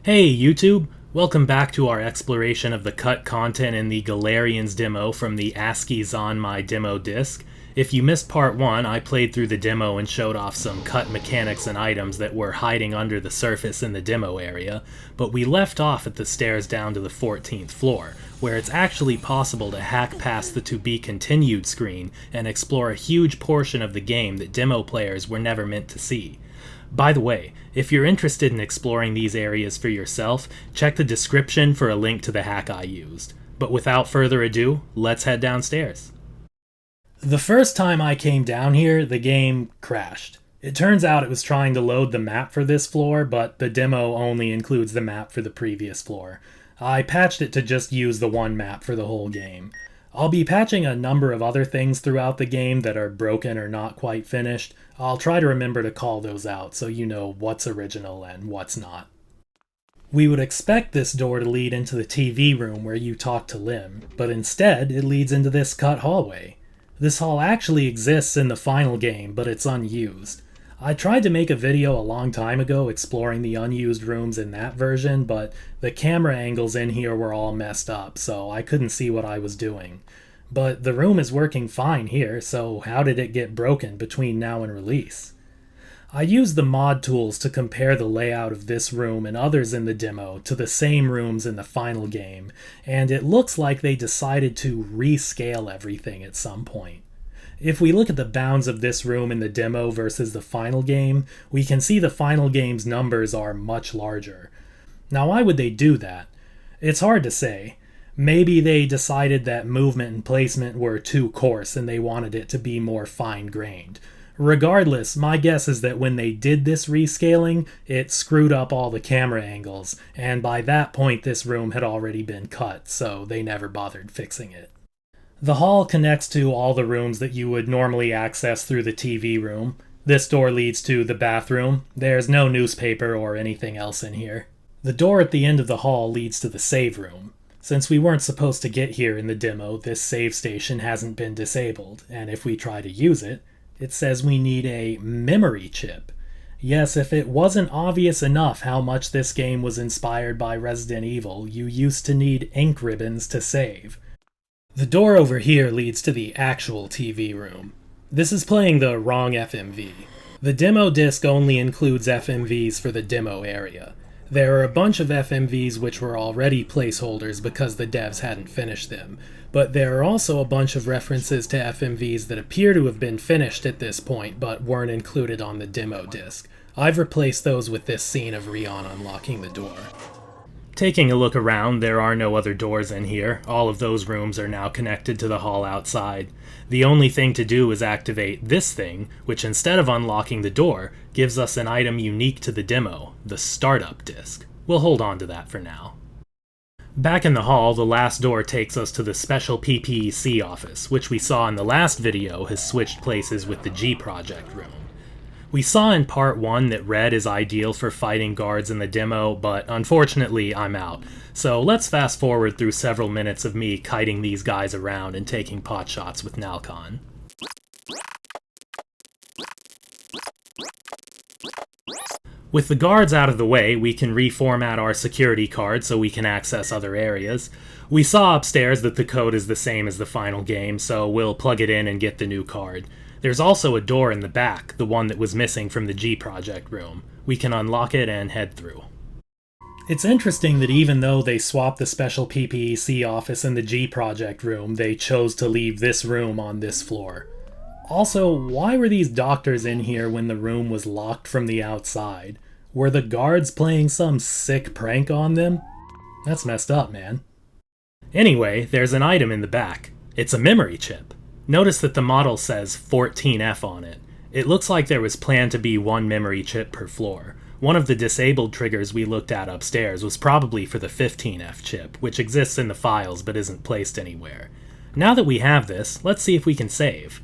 Hey YouTube! Welcome back to our exploration of the cut content in the Galarians demo from the ASCII's on my demo disc. If you missed part 1, I played through the demo and showed off some cut mechanics and items that were hiding under the surface in the demo area, but we left off at the stairs down to the 14th floor, where it's actually possible to hack past the to be continued screen and explore a huge portion of the game that demo players were never meant to see. By the way, if you're interested in exploring these areas for yourself, check the description for a link to the hack I used. But without further ado, let's head downstairs. The first time I came down here, the game crashed. It turns out it was trying to load the map for this floor, but the demo only includes the map for the previous floor. I patched it to just use the one map for the whole game. I'll be patching a number of other things throughout the game that are broken or not quite finished. I'll try to remember to call those out so you know what's original and what's not. We would expect this door to lead into the TV room where you talk to Lim, but instead it leads into this cut hallway. This hall actually exists in the final game, but it's unused. I tried to make a video a long time ago exploring the unused rooms in that version, but the camera angles in here were all messed up, so I couldn't see what I was doing. But the room is working fine here, so how did it get broken between now and release? I used the mod tools to compare the layout of this room and others in the demo to the same rooms in the final game, and it looks like they decided to rescale everything at some point. If we look at the bounds of this room in the demo versus the final game, we can see the final game's numbers are much larger. Now why would they do that? It's hard to say. Maybe they decided that movement and placement were too coarse and they wanted it to be more fine-grained. Regardless, my guess is that when they did this rescaling, it screwed up all the camera angles, and by that point this room had already been cut, so they never bothered fixing it. The hall connects to all the rooms that you would normally access through the TV room. This door leads to the bathroom. There's no newspaper or anything else in here. The door at the end of the hall leads to the save room. Since we weren't supposed to get here in the demo, this save station hasn't been disabled, and if we try to use it, it says we need a memory chip. Yes, if it wasn't obvious enough how much this game was inspired by Resident Evil, you used to need ink ribbons to save. The door over here leads to the actual TV room. This is playing the wrong FMV. The demo disc only includes FMVs for the demo area. There are a bunch of FMVs which were already placeholders because the devs hadn't finished them, but there are also a bunch of references to FMVs that appear to have been finished at this point but weren't included on the demo disc. I've replaced those with this scene of Rion unlocking the door. Taking a look around, there are no other doors in here. All of those rooms are now connected to the hall outside. The only thing to do is activate this thing, which instead of unlocking the door, gives us an item unique to the demo, the startup disc. We'll hold on to that for now. Back in the hall, the last door takes us to the special PPEC office, which we saw in the last video has switched places with the G Project room. We saw in part 1 that red is ideal for fighting guards in the demo, but unfortunately I'm out. So let's fast forward through several minutes of me kiting these guys around and taking pot shots with Nalcon. With the guards out of the way, we can reformat our security card so we can access other areas. We saw upstairs that the code is the same as the final game, so we'll plug it in and get the new card. There's also a door in the back, the one that was missing from the G Project room. We can unlock it and head through. It's interesting that even though they swapped the special PPEC office in the G Project room, they chose to leave this room on this floor. Also, why were these doctors in here when the room was locked from the outside? Were the guards playing some sick prank on them? That's messed up, man. Anyway, there's an item in the back. It's a memory chip. Notice that the model says 14F on it. It looks like there was planned to be one memory chip per floor. One of the disabled triggers we looked at upstairs was probably for the 15F chip, which exists in the files but isn't placed anywhere. Now that we have this, let's see if we can save.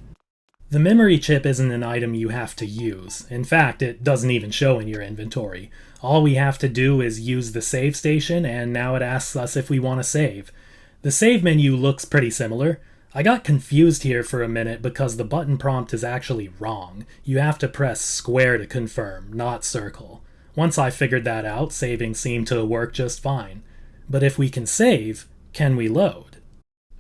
The memory chip isn't an item you have to use. In fact, it doesn't even show in your inventory. All we have to do is use the save station, and now it asks us if we want to save. The save menu looks pretty similar. I got confused here for a minute because the button prompt is actually wrong. You have to press square to confirm, not circle. Once I figured that out, saving seemed to work just fine. But if we can save, can we load?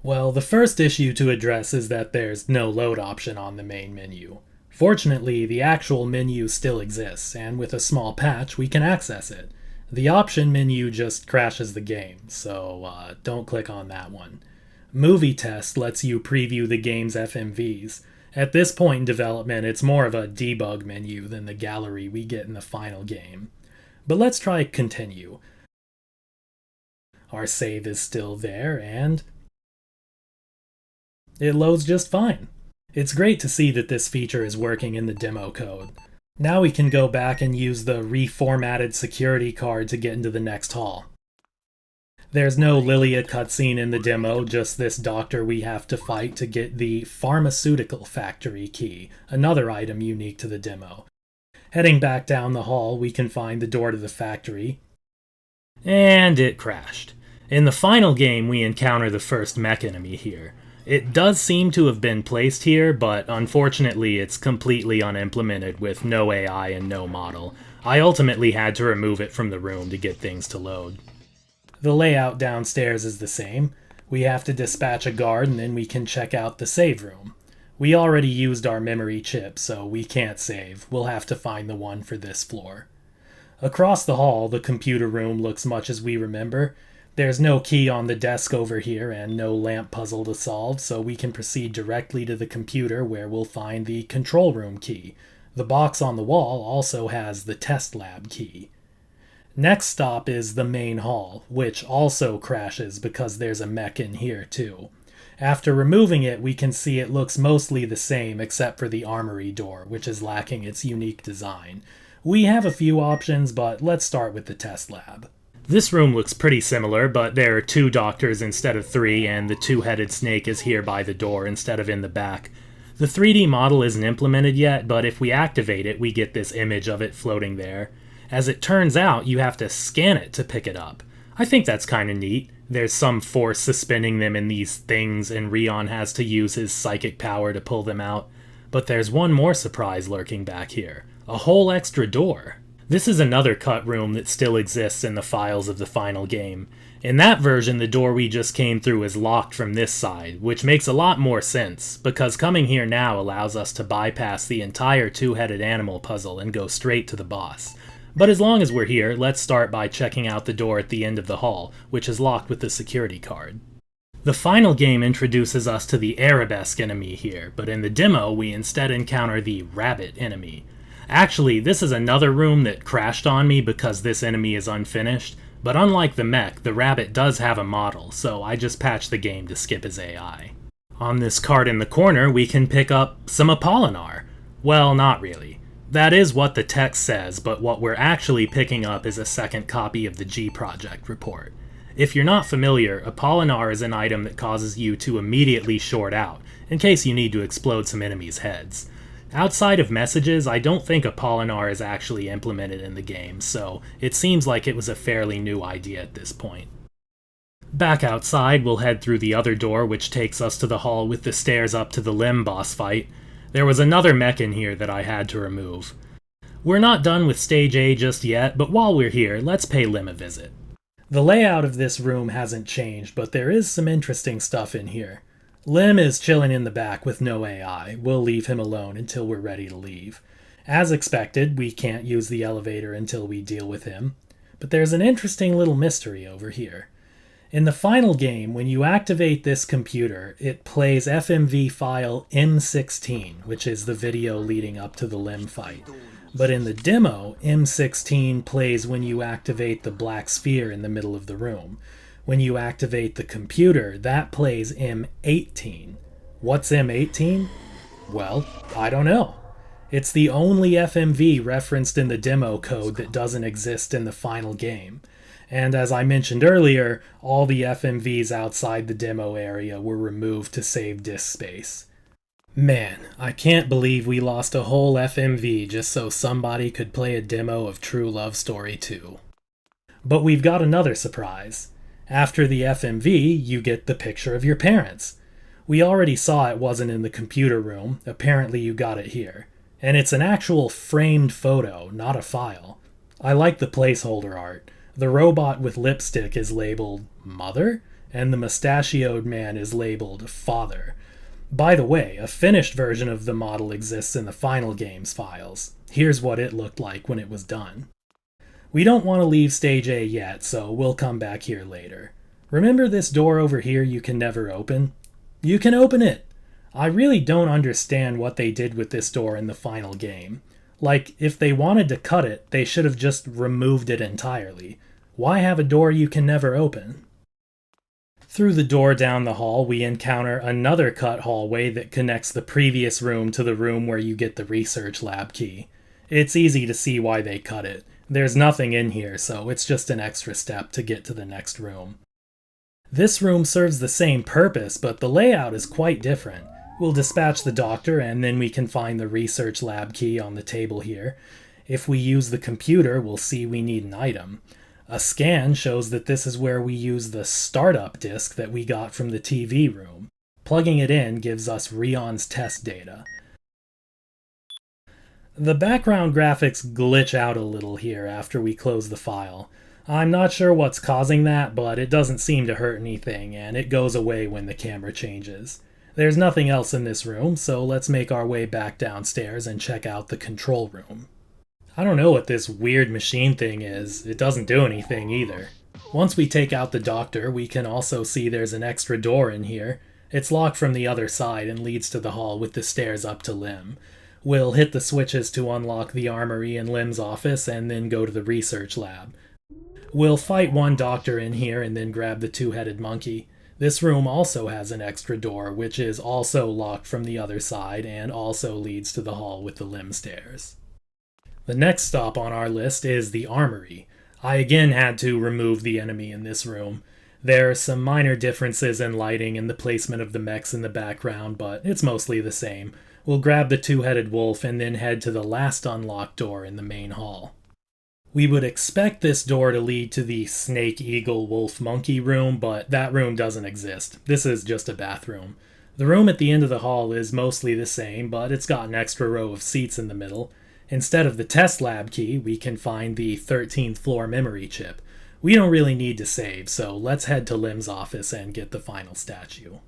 Well, the first issue to address is that there's no load option on the main menu. Fortunately, the actual menu still exists, and with a small patch, we can access it. The option menu just crashes the game, so don't click on that one. Movie Test lets you preview the game's FMVs. At this point in development, it's more of a debug menu than the gallery we get in the final game. But let's try continue. Our save is still there, and it loads just fine. It's great to see that this feature is working in the demo code. Now we can go back and use the reformatted security card to get into the next hall. There's no Lilia cutscene in the demo, just this doctor we have to fight to get the pharmaceutical factory key, another item unique to the demo. Heading back down the hall, we can find the door to the factory. And it crashed. In the final game, we encounter the first mech enemy here. It does seem to have been placed here, but unfortunately it's completely unimplemented with no AI and no model. I ultimately had to remove it from the room to get things to load. The layout downstairs is the same. We have to dispatch a guard and then we can check out the save room. We already used our memory chip, so we can't save. We'll have to find the one for this floor. Across the hall, the computer room looks much as we remember. There's no key on the desk over here and no lamp puzzle to solve, so we can proceed directly to the computer where we'll find the control room key. The box on the wall also has the test lab key. Next stop is the main hall, which also crashes because there's a mech in here too. After removing it, we can see it looks mostly the same except for the armory door, which is lacking its unique design. We have a few options, but let's start with the test lab. This room looks pretty similar, but there are 2 doctors instead of 3, and the 2-headed snake is here by the door instead of in the back. The 3D model isn't implemented yet, but if we activate it, we get this image of it floating there. As it turns out, you have to scan it to pick it up. I think that's kinda neat. There's some force suspending them in these things, and Rion has to use his psychic power to pull them out. But there's one more surprise lurking back here. A whole extra door. This is another cut room that still exists in the files of the final game. In that version, the door we just came through is locked from this side, which makes a lot more sense, because coming here now allows us to bypass the entire 2-headed animal puzzle and go straight to the boss. But as long as we're here, let's start by checking out the door at the end of the hall, which is locked with the security card. The final game introduces us to the arabesque enemy here, but in the demo we instead encounter the rabbit enemy. Actually, this is another room that crashed on me because this enemy is unfinished, but unlike the mech, the rabbit does have a model, so I just patched the game to skip his AI. On this card in the corner, we can pick up some Apollinar. Well, not really. That is what the text says, but what we're actually picking up is a second copy of the G Project report. If you're not familiar, Apollinar is an item that causes you to immediately short out, in case you need to explode some enemies' heads. Outside of messages, I don't think Apollinar is actually implemented in the game, so it seems like it was a fairly new idea at this point. Back outside, we'll head through the other door, which takes us to the hall with the stairs up to the Lim boss fight. There was another mech in here that I had to remove. We're not done with Stage A just yet, but while we're here, let's pay Lim a visit. The layout of this room hasn't changed, but there is some interesting stuff in here. Lim is chilling in the back with no AI. We'll leave him alone until we're ready to leave. As expected, we can't use the elevator until we deal with him. But there's an interesting little mystery over here. In the final game, when you activate this computer, it plays FMV file M16, which is the video leading up to the Lim fight. But in the demo, M16 plays when you activate the black sphere in the middle of the room. When you activate the computer, that plays M18. What's M18? Well, I don't know. It's the only FMV referenced in the demo code that doesn't exist in the final game. And as I mentioned earlier, all the FMVs outside the demo area were removed to save disk space. Man, I can't believe we lost a whole FMV just so somebody could play a demo of True Love Story 2. But we've got another surprise. After the FMV, you get the picture of your parents. We already saw it wasn't in the computer room, apparently you got it here. And it's an actual framed photo, not a file. I like the placeholder art. The robot with lipstick is labeled Mother, and the mustachioed man is labeled Father. By the way, a finished version of the model exists in the Final Games files. Here's what it looked like when it was done. We don't want to leave Stage A yet, so we'll come back here later. Remember this door over here you can never open? You can open it! I really don't understand what they did with this door in the final game. Like, if they wanted to cut it, they should have just removed it entirely. Why have a door you can never open? Through the door down the hall, we encounter another cut hallway that connects the previous room to the room where you get the research lab key. It's easy to see why they cut it. There's nothing in here, so it's just an extra step to get to the next room. This room serves the same purpose, but the layout is quite different. We'll dispatch the doctor, and then we can find the research lab key on the table here. If we use the computer, we'll see we need an item. A scan shows that this is where we use the startup disk that we got from the TV room. Plugging it in gives us Rion's test data. The background graphics glitch out a little here after we close the file. I'm not sure what's causing that, but it doesn't seem to hurt anything, and it goes away when the camera changes. There's nothing else in this room, so let's make our way back downstairs and check out the control room. I don't know what this weird machine thing is. It doesn't do anything either. Once we take out the doctor, we can also see there's an extra door in here. It's locked from the other side and leads to the hall with the stairs up to Lim. We'll hit the switches to unlock the armory in Lim's office and then go to the research lab. We'll fight one doctor in here and then grab the two-headed monkey. This room also has an extra door, which is also locked from the other side and also leads to the hall with the Lim stairs. The next stop on our list is the armory. I again had to remove the enemy in this room. There are some minor differences in lighting and the placement of the mechs in the background, but it's mostly the same. We'll grab the two-headed wolf and then head to the last unlocked door in the main hall. We would expect this door to lead to the snake, eagle, wolf, monkey room, but that room doesn't exist. This is just a bathroom. The room at the end of the hall is mostly the same, but it's got an extra row of seats in the middle. Instead of the test lab key, we can find the 13th floor memory chip. We don't really need to save, so let's head to Lim's office and get the final statue.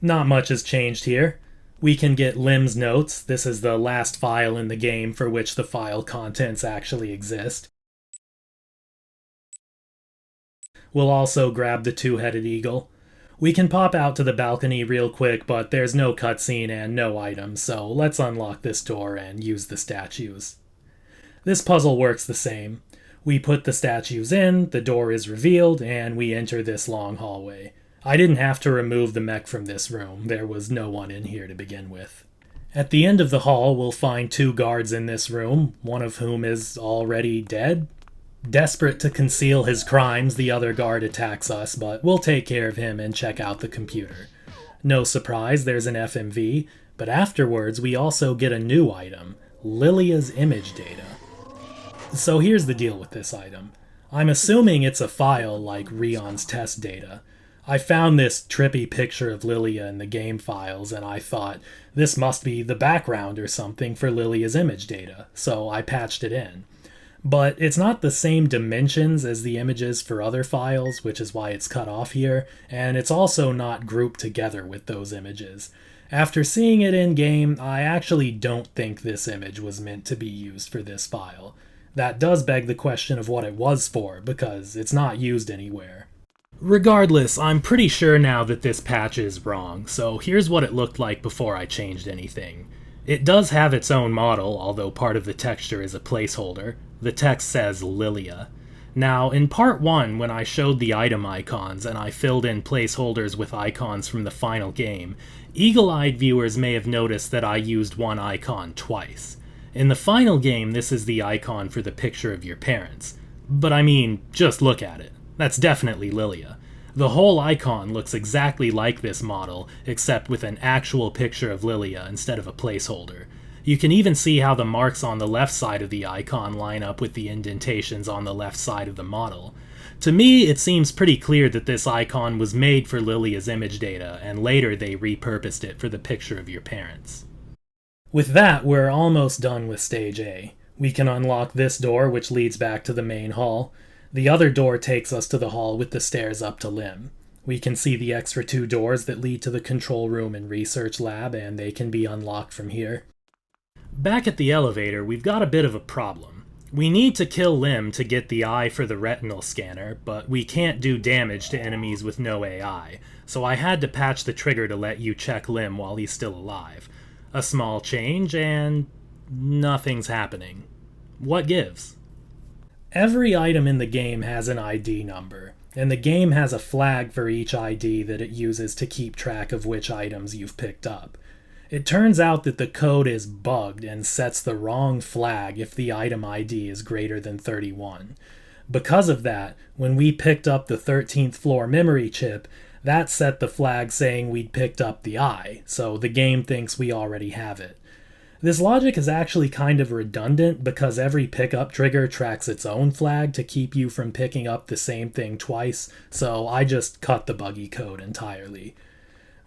Not much has changed here. We can get Lim's notes. This is the last file in the game for which the file contents actually exist. We'll also grab the two-headed eagle. We can pop out to the balcony real quick, but there's no cutscene and no items, so let's unlock this door and use the statues. This puzzle works the same. We put the statues in, the door is revealed, and we enter this long hallway. I didn't have to remove the mech from this room. There was no one in here to begin with. At the end of the hall, we'll find two guards in this room, one of whom is already dead. Desperate to conceal his crimes, the other guard attacks us, but we'll take care of him and check out the computer. No surprise, there's an FMV, but afterwards we also get a new item, Lilia's image data. So here's the deal with this item. I'm assuming it's a file like Rion's test data. I found this trippy picture of Lilia in the game files, and I thought, this must be the background or something for Lilia's image data, so I patched it in. But it's not the same dimensions as the images for other files, which is why it's cut off here, and it's also not grouped together with those images. After seeing it in-game, I actually don't think this image was meant to be used for this file. That does beg the question of what it was for, because it's not used anywhere. Regardless, I'm pretty sure now that this patch is wrong, so here's what it looked like before I changed anything. It does have its own model, although part of the texture is a placeholder. The text says Lilia. Now, in part 1, when I showed the item icons and I filled in placeholders with icons from the final game, eagle-eyed viewers may have noticed that I used one icon twice. In the final game, this is the icon for the picture of your parents. But I mean, just look at it. That's definitely Lilia. The whole icon looks exactly like this model, except with an actual picture of Lilia instead of a placeholder. You can even see how the marks on the left side of the icon line up with the indentations on the left side of the model. To me, it seems pretty clear that this icon was made for Lilia's image data, and later they repurposed it for the picture of your parents. With that, we're almost done with Stage A. We can unlock this door, which leads back to the main hall. The other door takes us to the hall with the stairs up to Lim. We can see the extra 2 doors that lead to the control room and research lab, and they can be unlocked from here. Back at the elevator, we've got a bit of a problem. We need to kill Lim to get the eye for the retinal scanner, but we can't do damage to enemies with no AI, so I had to patch the trigger to let you check Lim while he's still alive. A small change, and nothing's happening. What gives? Every item in the game has an ID number, and the game has a flag for each ID that it uses to keep track of which items you've picked up. It turns out that the code is bugged and sets the wrong flag if the item ID is greater than 31. Because of that, when we picked up the 13th floor memory chip, that set the flag saying we'd picked up the eye, so the game thinks we already have it. This logic is actually kind of redundant because every pickup trigger tracks its own flag to keep you from picking up the same thing twice, so I just cut the buggy code entirely.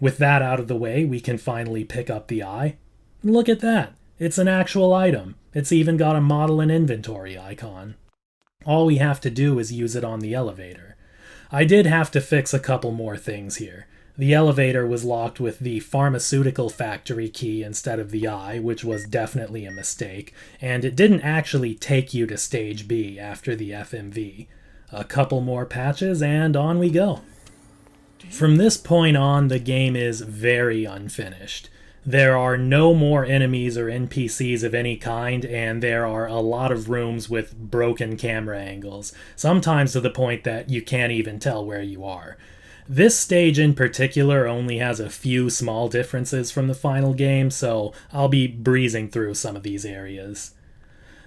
With that out of the way, we can finally pick up the eye. Look at that! It's an actual item. It's even got a model and inventory icon. All we have to do is use it on the elevator. I did have to fix a couple more things here. The elevator was locked with the pharmaceutical factory key instead of the eye, which was definitely a mistake, and it didn't actually take you to Stage B after the FMV. A couple more patches, and on we go. From this point on, the game is very unfinished. There are no more enemies or NPCs of any kind, and there are a lot of rooms with broken camera angles, sometimes to the point that you can't even tell where you are. This stage in particular only has a few small differences from the final game, so I'll be breezing through some of these areas.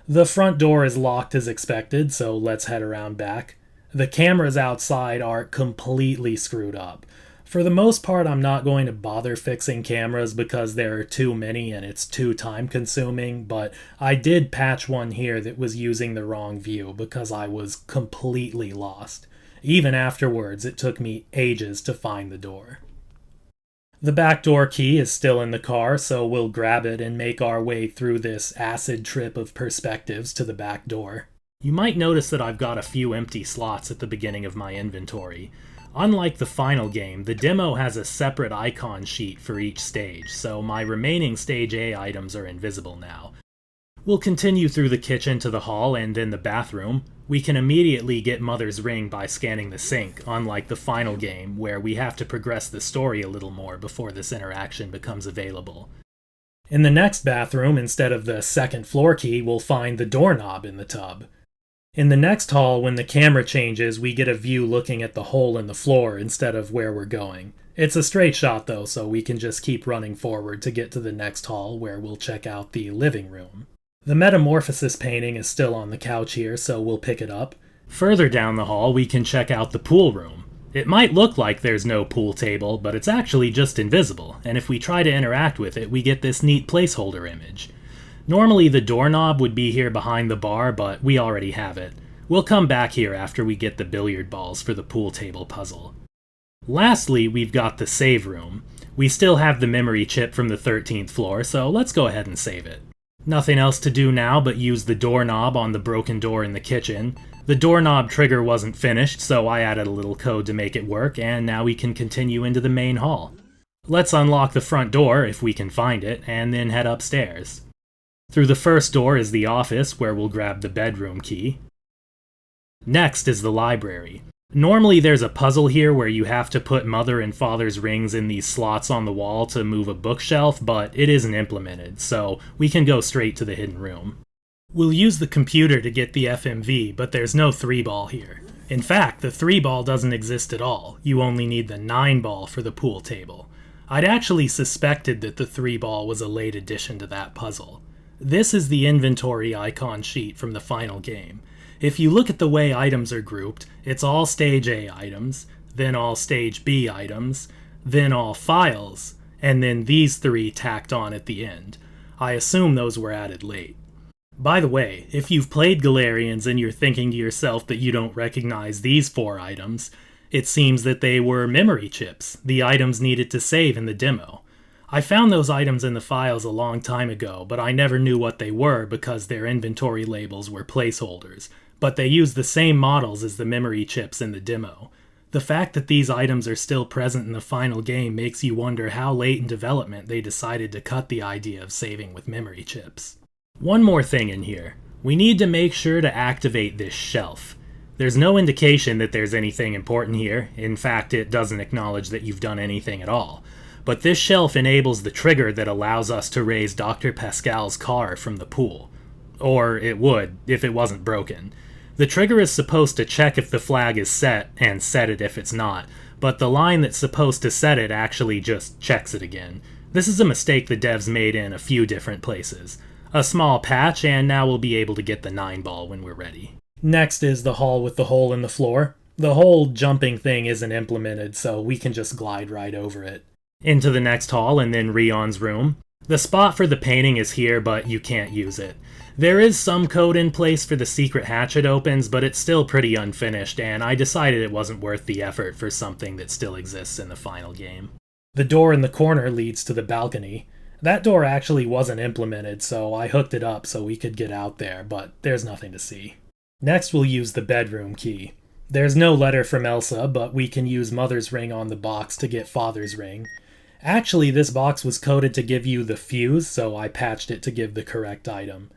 The front door is locked as expected, so let's head around back. The cameras outside are completely screwed up. For the most part, I'm not going to bother fixing cameras because there are too many and it's too time consuming, but I did patch one here that was using the wrong view because I was completely lost. Even afterwards, it took me ages to find the door. The back door key is still in the car, so we'll grab it and make our way through this acid trip of perspectives to the back door. You might notice that I've got a few empty slots at the beginning of my inventory. Unlike the final game, the demo has a separate icon sheet for each stage, so my remaining Stage A items are invisible now. We'll continue through the kitchen to the hall and then the bathroom. We can immediately get Mother's Ring by scanning the sink, unlike the final game, where we have to progress the story a little more before this interaction becomes available. In the next bathroom, instead of the second floor key, we'll find the doorknob in the tub. In the next hall, when the camera changes, we get a view looking at the hole in the floor instead of where we're going. It's a straight shot though, so we can just keep running forward to get to the next hall where we'll check out the living room. The Metamorphosis painting is still on the couch here, so we'll pick it up. Further down the hall, we can check out the pool room. It might look like there's no pool table, but it's actually just invisible, and if we try to interact with it, we get this neat placeholder image. Normally the doorknob would be here behind the bar, but we already have it. We'll come back here after we get the billiard balls for the pool table puzzle. Lastly, we've got the save room. We still have the memory chip from the 13th floor, so let's go ahead and save it. Nothing else to do now but use the doorknob on the broken door in the kitchen. The doorknob trigger wasn't finished, so I added a little code to make it work, and now we can continue into the main hall. Let's unlock the front door, if we can find it, and then head upstairs. Through the first door is the office, where we'll grab the bedroom key. Next is the library. Normally there's a puzzle here where you have to put Mother and Father's rings in these slots on the wall to move a bookshelf, but it isn't implemented, so we can go straight to the hidden room. We'll use the computer to get the FMV, but there's no 3-ball here. In fact, the 3-ball doesn't exist at all. You only need the 9-ball for the pool table. I'd actually suspected that the 3-ball was a late addition to that puzzle. This is the inventory icon sheet from the final game. If you look at the way items are grouped, it's all Stage A items, then all Stage B items, then all files, and then these 3 tacked on at the end. I assume those were added late. By the way, if you've played Galarians and you're thinking to yourself that you don't recognize these 4 items, it seems that they were memory chips, the items needed to save in the demo. I found those items in the files a long time ago, but I never knew what they were because their inventory labels were placeholders, but they use the same models as the memory chips in the demo. The fact that these items are still present in the final game makes you wonder how late in development they decided to cut the idea of saving with memory chips. One more thing in here. We need to make sure to activate this shelf. There's no indication that there's anything important here. In fact, it doesn't acknowledge that you've done anything at all. But this shelf enables the trigger that allows us to raise Dr. Pascal's car from the pool. Or it would, if it wasn't broken. The trigger is supposed to check if the flag is set, and set it if it's not, but the line that's supposed to set it actually just checks it again. This is a mistake the devs made in a few different places. A small patch, and now we'll be able to get the 9-ball when we're ready. Next is the hall with the hole in the floor. The whole jumping thing isn't implemented, so we can just glide right over it. Into the next hall and then Rion's room. The spot for the painting is here, but you can't use it. There is some code in place for the secret hatch it opens, but it's still pretty unfinished, and I decided it wasn't worth the effort for something that still exists in the final game. The door in the corner leads to the balcony. That door actually wasn't implemented, so I hooked it up so we could get out there, but there's nothing to see. Next we'll use the bedroom key. There's no letter from Elsa, but we can use Mother's ring on the box to get Father's ring. Actually, this box was coded to give you the fuse, so I patched it to give the correct item.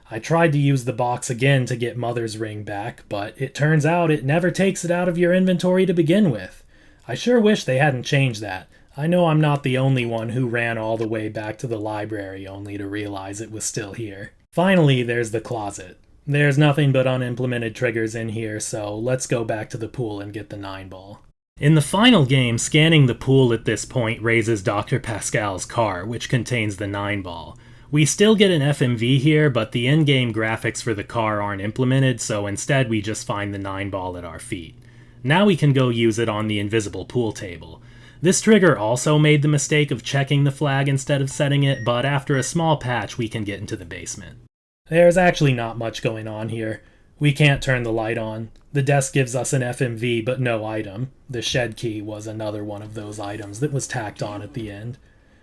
I tried to use the box again to get Mother's ring back, but it turns out it never takes it out of your inventory to begin with. I sure wish they hadn't changed that. I know I'm not the only one who ran all the way back to the library only to realize it was still here. Finally, there's the closet. There's nothing but unimplemented triggers in here, so let's go back to the pool and get the 9-ball. In the final game, scanning the pool at this point raises Dr. Pascal's car, which contains the 9-ball. We still get an FMV here, but the in-game graphics for the car aren't implemented, so instead we just find the 9-ball at our feet. Now we can go use it on the invisible pool table. This trigger also made the mistake of checking the flag instead of setting it, but after a small patch we can get into the basement. There's actually not much going on here. We can't turn the light on. The desk gives us an FMV but no item. The shed key was another one of those items that was tacked on at the end.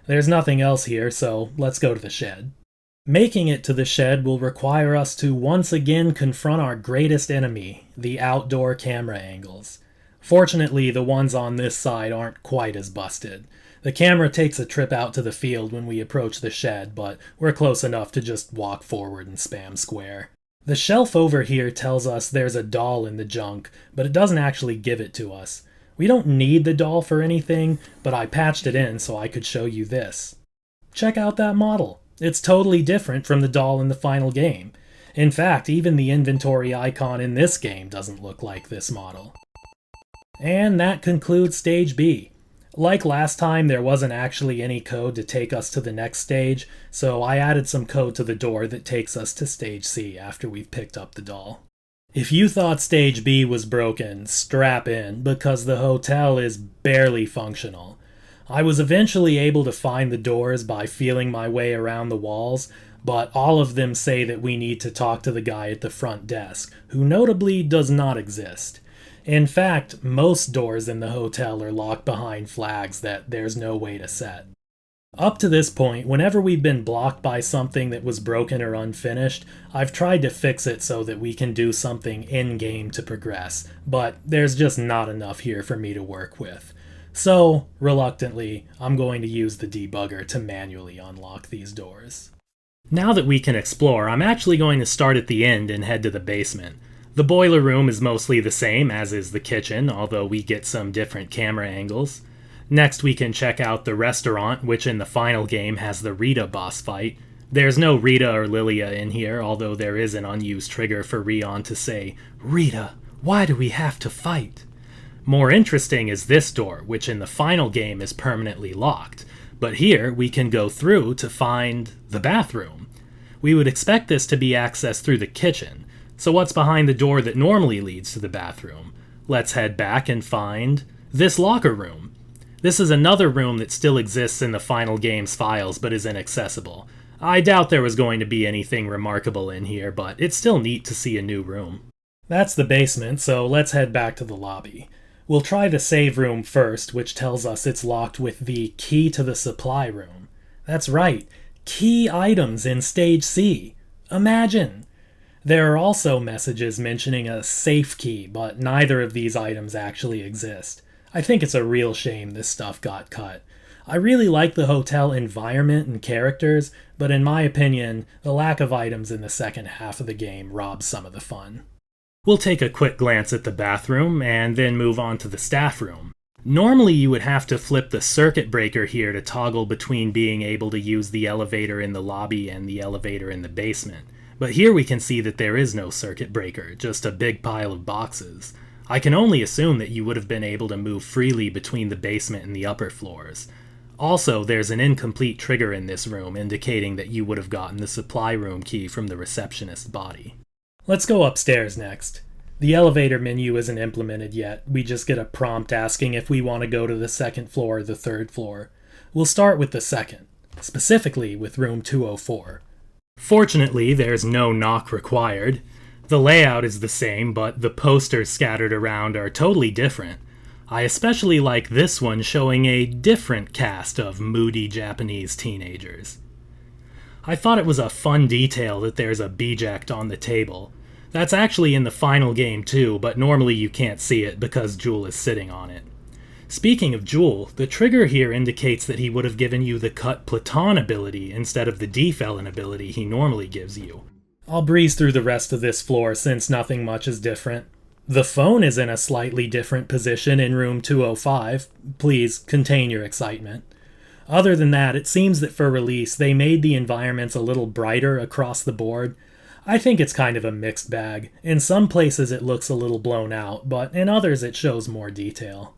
There's nothing else here, so let's go to the shed. Making it to the shed will require us to once again confront our greatest enemy, the outdoor camera angles. Fortunately, the ones on this side aren't quite as busted. The camera takes a trip out to the field when we approach the shed, but we're close enough to just walk forward and spam square. The shelf over here tells us there's a doll in the junk, but it doesn't actually give it to us. We don't need the doll for anything, but I patched it in so I could show you this. Check out that model. It's totally different from the doll in the final game. In fact, even the inventory icon in this game doesn't look like this model. And that concludes Stage B. Like last time, there wasn't actually any code to take us to the next stage, so I added some code to the door that takes us to Stage C after we've picked up the doll. If you thought Stage B was broken, strap in, because the hotel is barely functional. I was eventually able to find the doors by feeling my way around the walls, but all of them say that we need to talk to the guy at the front desk, who notably does not exist. In fact, most doors in the hotel are locked behind flags that there's no way to set. Up to this point, whenever we've been blocked by something that was broken or unfinished, I've tried to fix it so that we can do something in-game to progress, but there's just not enough here for me to work with. So, reluctantly, I'm going to use the debugger to manually unlock these doors. Now that we can explore, I'm actually going to start at the end and head to the basement. The boiler room is mostly the same, as is the kitchen, although we get some different camera angles. Next we can check out the restaurant, which in the final game has the Rita boss fight. There's no Rita or Lilia in here, although there is an unused trigger for Rion to say, "Rita, why do we have to fight?" More interesting is this door, which in the final game is permanently locked, but here we can go through to find the bathroom. We would expect this to be accessed through the kitchen. So what's behind the door that normally leads to the bathroom? Let's head back and find this locker room. This is another room that still exists in the final game's files but is inaccessible. I doubt there was going to be anything remarkable in here, but it's still neat to see a new room. That's the basement, so let's head back to the lobby. We'll try the save room first, which tells us it's locked with the key to the supply room. That's right, key items in Stage C. Imagine! There are also messages mentioning a safe key, but neither of these items actually exist. I think it's a real shame this stuff got cut. I really like the hotel environment and characters, but in my opinion, the lack of items in the second half of the game robs some of the fun. We'll take a quick glance at the bathroom, and then move on to the staff room. Normally you would have to flip the circuit breaker here to toggle between being able to use the elevator in the lobby and the elevator in the basement. But here we can see that there is no circuit breaker, just a big pile of boxes. I can only assume that you would have been able to move freely between the basement and the upper floors. Also, there's an incomplete trigger in this room indicating that you would have gotten the supply room key from the receptionist's body. Let's go upstairs next. The elevator menu isn't implemented yet, we just get a prompt asking if we want to go to the second floor or the third floor. We'll start with the second, specifically with room 204. Fortunately, there's no knock required. The layout is the same, but the posters scattered around are totally different. I especially like this one showing a different cast of moody Japanese teenagers. I thought it was a fun detail that there's a biject on the table. That's actually in the final game too, but normally you can't see it because Jewel is sitting on it. Speaking of Jewel, the trigger here indicates that he would have given you the Cut Platon ability instead of the D-Felon ability he normally gives you. I'll breeze through the rest of this floor since nothing much is different. The phone is in a slightly different position in room 205. Please contain your excitement. Other than that, it seems that for release they made the environments a little brighter across the board. I think it's kind of a mixed bag. In some places it looks a little blown out, but in others it shows more detail.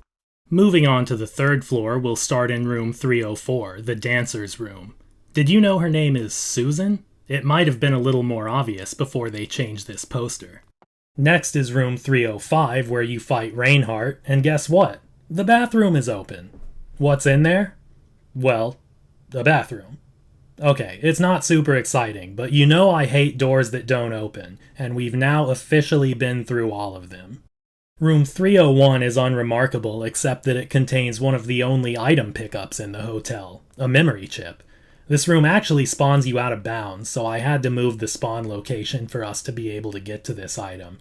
Moving on to the third floor, we'll start in room 304, the dancer's room. Did you know her name is Susan? It might have been a little more obvious before they changed this poster. Next is room 305, where you fight Reinhardt, and guess what? The bathroom is open. What's in there? Well, a bathroom. Okay, it's not super exciting, but you know I hate doors that don't open, and we've now officially been through all of them. Room 301 is unremarkable except that it contains one of the only item pickups in the hotel, a memory chip. This room actually spawns you out of bounds, so I had to move the spawn location for us to be able to get to this item.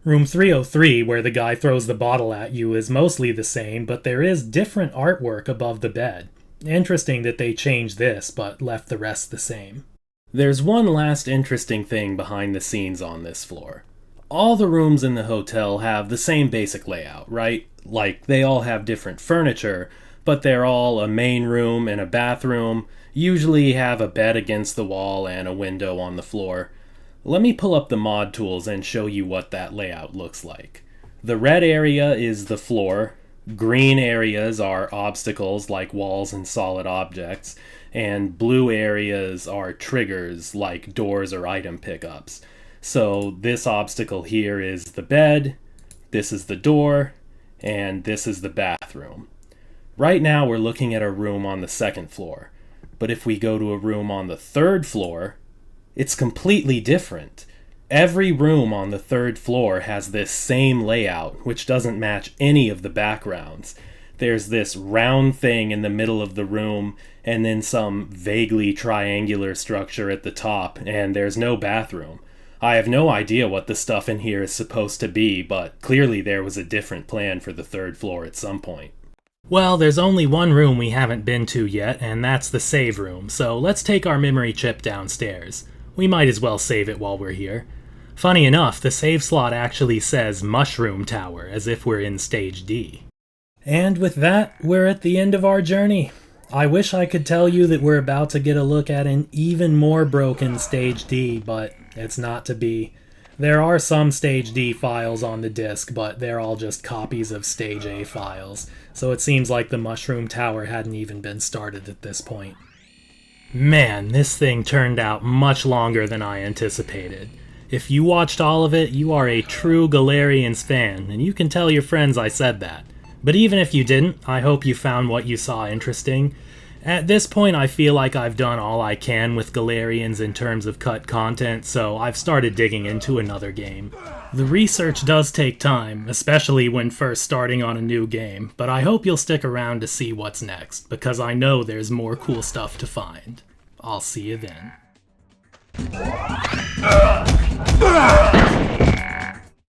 Room 303, where the guy throws the bottle at you, is mostly the same, but there is different artwork above the bed. Interesting that they changed this, but left the rest the same. There's one last interesting thing behind the scenes on this floor. All the rooms in the hotel have the same basic layout, right? Like, they all have different furniture, but they're all a main room and a bathroom, usually have a bed against the wall and a window on the floor. Let me pull up the mod tools and show you what that layout looks like. The red area is the floor, green areas are obstacles like walls and solid objects, and blue areas are triggers like doors or item pickups. So this obstacle here is the bed, this is the door, and this is the bathroom. Right now we're looking at a room on the second floor, but if we go to a room on the third floor, it's completely different. Every room on the third floor has this same layout, which doesn't match any of the backgrounds. There's this round thing in the middle of the room, and then some vaguely triangular structure at the top, and there's no bathroom. I have no idea what the stuff in here is supposed to be, but clearly there was a different plan for the third floor at some point. Well, there's only one room we haven't been to yet, and that's the save room, so let's take our memory chip downstairs. We might as well save it while we're here. Funny enough, the save slot actually says Mushroom Tower, as if we're in Stage D. And with that, we're at the end of our journey. I wish I could tell you that we're about to get a look at an even more broken Stage D, but it's not to be. There are some Stage D files on the disc, but they're all just copies of Stage A files, so it seems like the Mushroom Tower hadn't even been started at this point. Man, this thing turned out much longer than I anticipated. If you watched all of it, you are a true Galerians fan, and you can tell your friends I said that. But even if you didn't, I hope you found what you saw interesting. At this point, I feel like I've done all I can with Galarians in terms of cut content, so I've started digging into another game. The research does take time, especially when first starting on a new game, but I hope you'll stick around to see what's next, because I know there's more cool stuff to find. I'll see you then.